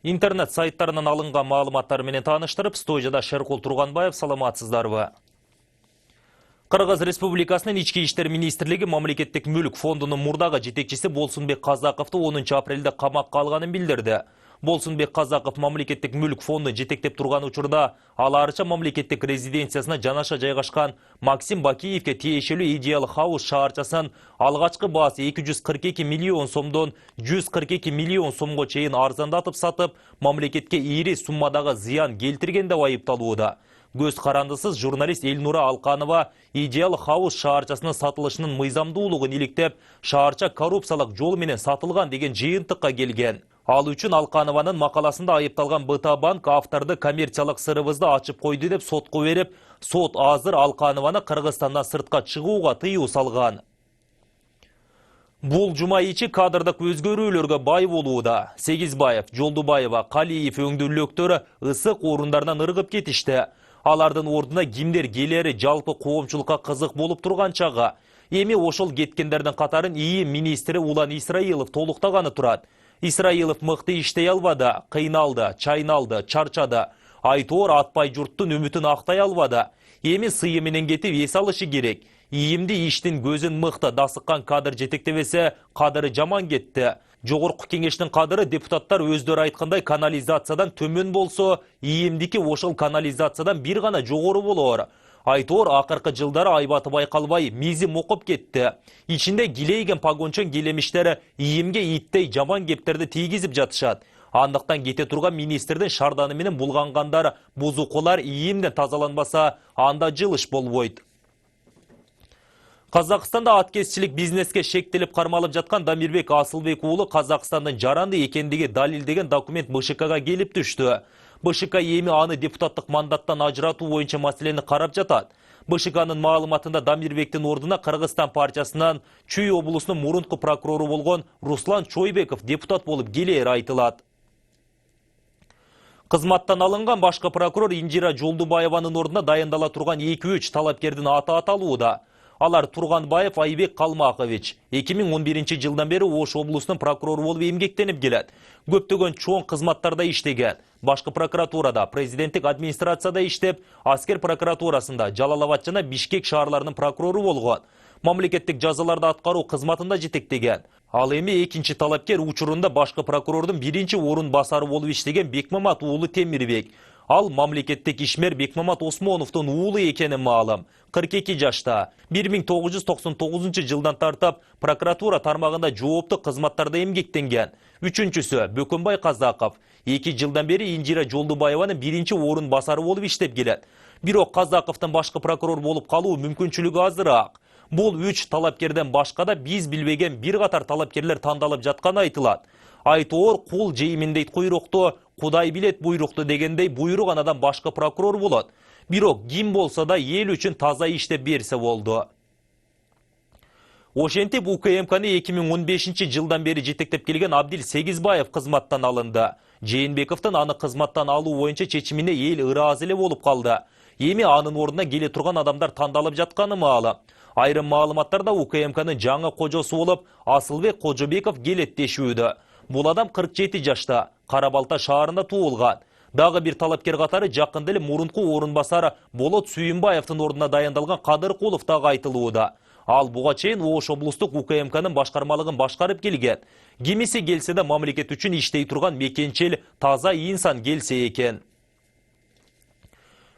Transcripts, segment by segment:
Интернет сайттарынан алынған маалыматтар менен таныштырып, студияда Шеркул Турганбаев, саламатсыздарбы. Кыргыз Республикасынын Ички иштер министрлиги мамлекеттик мүлк фондунун мурдагы жетекчиси Болсунбек Казаковду 10 апрелде камакка алганын билдирди. Болсунбек Казаков мамлекеттик мүлк фондун жетектеп турган учурда ал арча мамлекеттик резиденциясына жанаша жайгашкан Максим Бакиевке тиешелүү Идеал Хаус шаарчасын алгачкы баасы 242 миллион сомдон 142 миллион сомго чейин арзандатып сатып, мамлекетке ири суммадагы зыян келтирген деп айыпталууда. Көз карандысыз журналист Элнура Алканова Идеал Хаус шаарчасынын сатылышынын мыйзамдуулугун иликтеп, шаарча коррупциялык жол менен сатылган деген жыйынтыкка келген. Ал үчүн Алканованын макаласында айыпталган БТА банк авторду коммерциялык сырыбызды ачып койду деп сотко берип, сот азыр Алканованы Кыргызстандан сыртка чыгууга тыюу салган. Бул жума ичи кадрдык өзгөрүүлөргө бай болууда. Сегизбаев, Жолдубаева, Калиев өңдүүлөктөрү ысык орундарынан ыргып кетишти. Алардын ордуна кимдер келери жалпы коомчулукка кызык болуп турган чагы. Эми ошол кеткендердин катарын ИИМ министри Улан Исраилов толуктаганы турат. Исраилов мыкты иштей албады, кыйналды, чайналды, чарчады. Айтор атпай журттун үмүтүн актай албады. Эми сыйы менен кетип эс алышы керек. ИИМди иштин көзүн мыкты дасыккан кадр жетектебесе, кадыры жаман кетти. Жогорку кеңештин кадыры депутаттар өздөрү айткандай канализациядан төмөн болсо, ИИМдики ошол канализациядан бир гана жогору болор. Айтор акыркы жылдары айбаты байкалбай мизи мокуп кетти. Ичинде килейген погончон келемиштери ИИМге иттей жаман кептерди тийгизип жатышат. Андыктан кете турган министрдин шарданы менен булгангандар бузукулар ИИМден тазаланбаса, анда жылыш болбойт. Казакстанда аткезчилик бизнеске шектелип кармалып жаткан Дамирбек Асылбек уулу Казакстандын жаранды экендиги далилдеген документ БШКга келип түштү. БШК эми аны депутаттык мандаттан ажыратуу боюнча маселени карап жатат. БШКнын маалыматында Дамирбектин ордуна Кыргызстан партиясынан Чүй облусунун мурунку прокурору болгон Руслан Чойбеков депутат болуп келери айтылат. Кызматтан алынган башкы прокурор Инжира Жолдубаеванын ордуна дайындала турган 2-3 талапкердин аты аталууда. Алар Турганбаев Айбек Калмакович 2011 жылдан бери Ош облусунун прокурору болуп эмгектенип келет. Көптөгөн чоң кызматтарда иштеген. Башкы прокуратурада, президенттик администрацияда иштеп, аскер прокуратурасында, Жалалабад жана Бишкек шаарларынын прокурору болгон. Мамлекеттик жазаларды аткаруу кызматында жетектеген. Ал эми экинчи талапкер учурунда башкы прокурордун биринчи орун басары болуп иштеген Бекмамат уулу Темирбек. Ал мамлекеттик ишмер Бекмамат Осмоновдун уулу экени маалым. 42 жашта. 1999 жылдан тартып прокуратура тармагында жоопту кызматтарда эмгектенген. Үчүнчүсү Бөкөнбай Казаков. 2 жылдан бери Инжира Жолдубаеванын биринчи орун басары болуп иштеп келет. Бирок Казаковдун башкы прокурор болуп калуу мүмкүнчүлүгү азыраак. Бул 3 талапкерден башка да биз билбеген бир катар талапкерлер тандалып жатканы айтылат. Айтор кул жейминдейт куйрукту, Кудай билет буйрукту дегендей буйрук анадан башкы прокурор болот. Бирок ким болсо да эл үчүн таза иштеп берсе болду. Ошентип УКМКны 2015 жылдан бери жетектеп келген Абдил Сегизбаев кызматтан алынды. Жээнбековдун аны кызматтан алуу боюнча чечимине эл ыраазы эле болуп калды. Эми анын ордуна келе турган адамдар тандалып жатканы маалым. Айрым маалыматтарда УКМКнын жаңы кожосу болуп Асылбек Кожобеков келет дешүүдө. Бул адам 47 жашта, Карабалта шаарында туулган. Дагы бир талапкер катары жакында эле мурунку орун басары Болот Сүйүнбаевдин ордуна дайындалган Кадыркулов дагы айтылууда. Ал буга чейин Ош облустук УКМКнын башкармалыгын башкарып келген. Кимиси келсе да мамлекет үчүн иштей турган мекенчил, таза инсан келсе экен.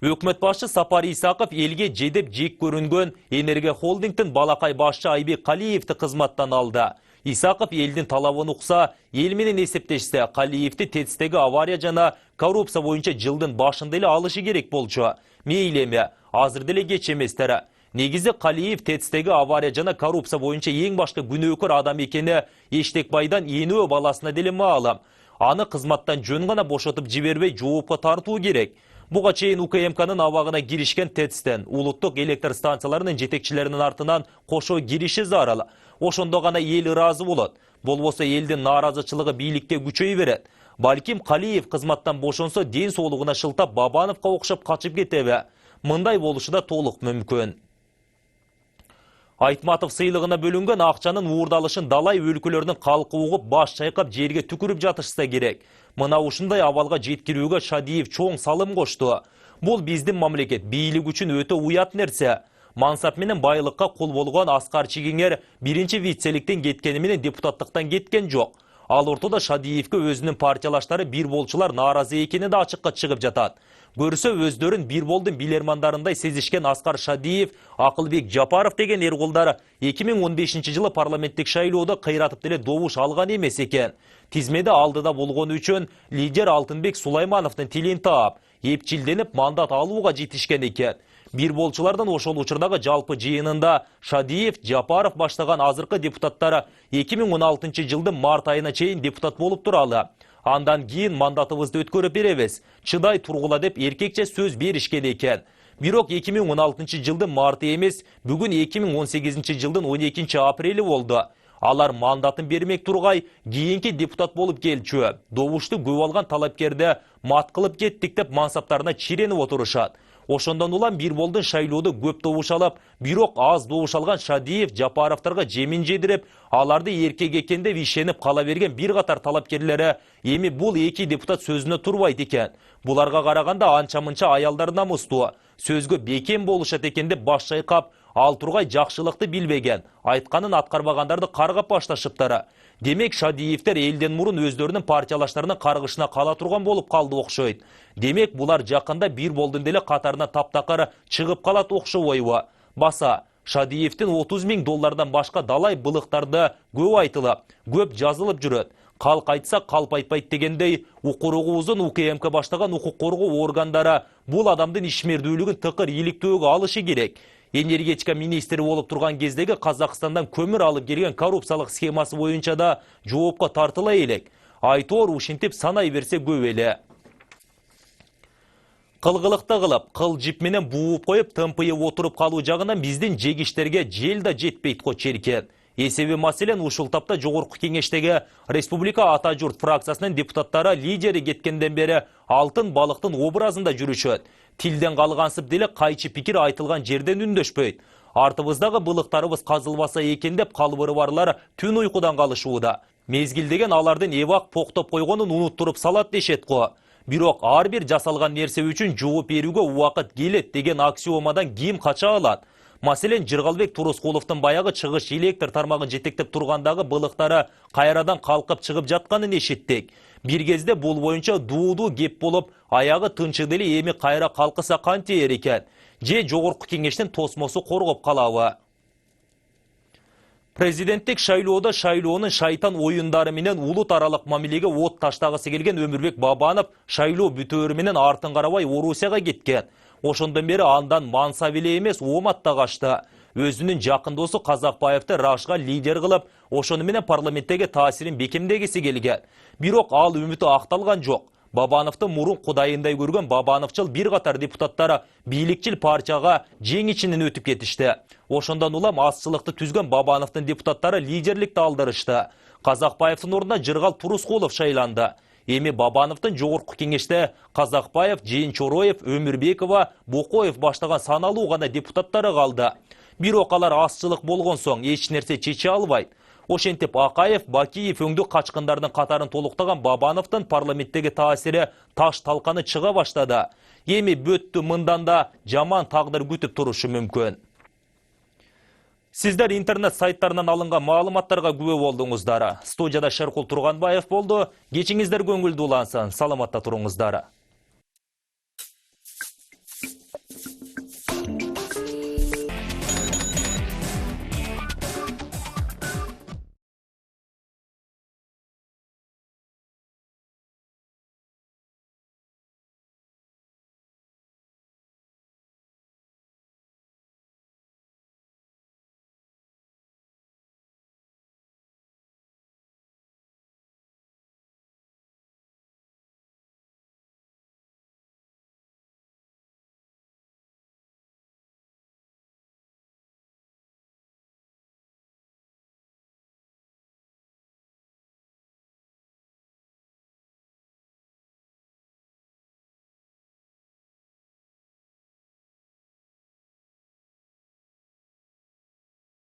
Өкмөт башчы Сапар Исаков элге жедеп жек көрүнгөн Энергия холдингдин балакай башчы Айбек Калиевди кызматтан алды. Исаков элдин талабын укса, эл менен эсептешсе, Калиевди ТЭЦтеги авария жана коррупция боюнча жылдын башында эле алышы керек болчу. Мейли эми, азыр деле кеч эместер. Негизи Калиев ТЭЦтеги авария жана коррупция боюнча эң башкы күнөөкөр адам экени Эштекбайдан энөө баласына деле маалым. Аны кызматтан жөн гана бошотуп жибербей жоопко тартуу керек. Буга чейин УКМКнын абагына киришкен ТЭЦтен улуттук электр станцияларынын жетекчилеринин артынан кошо кириши зарыл. Ошондо гана эл ыраазы болот. Болбосо элдин нааразычылыгы бийликке күчөй берет. Балким Калиев кызматтан бошонсо ден соолугуна шылтап Бабановго окшоп качып кетеби? Мындай болушу да толук мүмкүн. Айтматов сыйлығына бөлінген ақчанын уырдалышын далай өлкөлөрдүн қалқы уғып, баш чайқап, жерге түкіріп жатышса керек. Мына ушундай абалга жеткирүүгө Шадиев чоң салым кошту. Бул биздин мамлекет бийлик үчүн өтө уят нерсе. Мансап менен байлыкка кул болгон Аскар Чигиңер биринчи вице-ликтен кеткени менен депутаттыктан кеткен жок. Ал ортодо Шадиевке өзүнүн партиялаштары бир болчулар нааразы экени да ачыкка чыгып жатат. Көрсө өздөрүн бир болдун билермандарындай сезишкен Аскар Шадиев, Акылбек Жапаров деген эркулдар 2015 жылы парламенттик шайлоодо кыйратып деле добуш алган эмес экен. Тизмеде алдыда болгону үчүн лидер Алтынбек Сулаймановдун тилин таап, эпчилденип мандат алууга жетишкен экен. Бир болчулардан ошол учурдагы жалпы жыйынында Шадиев, Жапаров баштаган азыркы депутаттары 2016 жылдын март айына чейин депутат болуп туралы. Андан кийин мандатыбызды өткөрүп беребиз, чыдай тургула деп эркекче сөз беришкен экен. Бирок 2016 жылдын марты эмес, бүгүн 2018 жылдын 12 апрели болду. Алар мандатын бермек тургай, кийинки депутат болуп келчү. Добушту көп алган талапкерди мат кылып кеттик деп мансаптарына чиренип отурушат. Ошондон улам бир болдун шайлоодо көп добуш алып, бирок аз добуш алган Шадиев, Жапаровторго жемин жедирип, аларды эркек экен деп ишенип кала берген бир катар талапкерлери эми бул эки депутат сөзүнө турбайт экен. Буларга караганда анча-мынча аялдар намустуу, сөзгө бекем болушат экен деп баш чайкап, ал тургай жакшылыкты билбеген, айтканын аткарбагандарды каргап башташыптыр. Демек Шадиевтер элден мурун өздөрүнүн партиялаштарынын каргышына кала турган болуп калды окшойт. Демек булар жакында бир болдун деле катарына таптакыр чыгып калат окшобойбу. Баса Шадиевдин 30 000 доллардан башка далай былыктарды көп айтылып, көп жазылып жүрөт. Калк айтса калп айтпайт дегендей, укуругубуздун УКМК баштаган укук коргоо органдары бул адамдын ишмердүүлүгүн тыкыр иликтөөгө алышы керек. Энергетика министри болуп турган кездеги Казакстандан көмүр алып келген коррупциялык схемасы боюнча да жоопко тартыла элек. Айтор ушинтип санай берсе көп эле. Кылгылыкты кылып, кыл жип менен бууп коюп, тымпыйып отуруп калуу жагынан биздин жегиштерге жел да жетпейт го черкен. Эсеби маселен ушул тапта Жогорку Кеңештеги Республика Ата Журт фракциясынын депутаттары лидери кеткенден бери алтын балыктын образында жүрүшөт. Тилден калгансып деле кайчы пикир айтылган жерден үндөшпөйт. Артыбыздагы былыктарыбыз казылбаса экен деп калбыры барлар түн уйкудан калышууда. Мезгил деген алардын эбак поктоп койгонун унуттуруп салат дешет го. Бирок ар бир жасалган нерсе үчүн жооп берүүгө убакыт келет деген аксиомадан ким кача алат? Маселен, Жыргалбек Турускуловдун баягы чыгыш электр тармагын жетектеп тургандагы былыктары кайрадан калкып чыгып жатканын эшиттик. Бир кезде бул боюнча дуудуу кеп болуп, аягы тынчы деле эми кайра калкыса кантер экен? Же Жогорку Кеңештин тосмосу коргоп калабы? Президенттик шайлоодо шайлоонун шайтан оюндары менен улут аралык мамилеге от таштагысы келген Өмүрбек Бабанов шайлоо бүтөөрү менен артын карабай Орусияга кеткен. Ошондон бери андан мансап эле эмес, оомат да качты. Өзүнүн жакын досу Казакбаевди рашка лидер кылып, ошону менен парламенттеги таасирин бекемдегиси келген. Бирок ал үмүтү акталган жок. Бабановду мурун кудайындай көргөн Бабановчыл бир катар депутаттары бийликчил партияга жеңичинен өтүп кетишти. Ошондон улам азчылыкты түзгөн Бабановдун депутаттары лидерликти алдырышты. Казакбаевдин ордуна Жыргал Турускулов шайланды. Эми Бабановдун Жогорку Кеңеште Казакбаев, Жээнчороев, Өмүрбекова, Бокоев баштаган саналуу гана депутаттары калды. Бирок алар азчылык болгон соң эч нерсе чече албайт. Ошентип Акаев, Бакиев өңдү качкындардын катарын толуктаган Бабановдун парламенттеги таасири таш талканы чыга баштады. Эми бөттү мындан да жаман тагдыр күтүп турушу мүмкүн. Сиздер интернет сайттарынан алынган маалыматтарга күбө болдуңуздар. Студияда Шеркул Турганбаев болду. Кечиңиздер көңүлдүү улансын. Саламатта туруңуздар.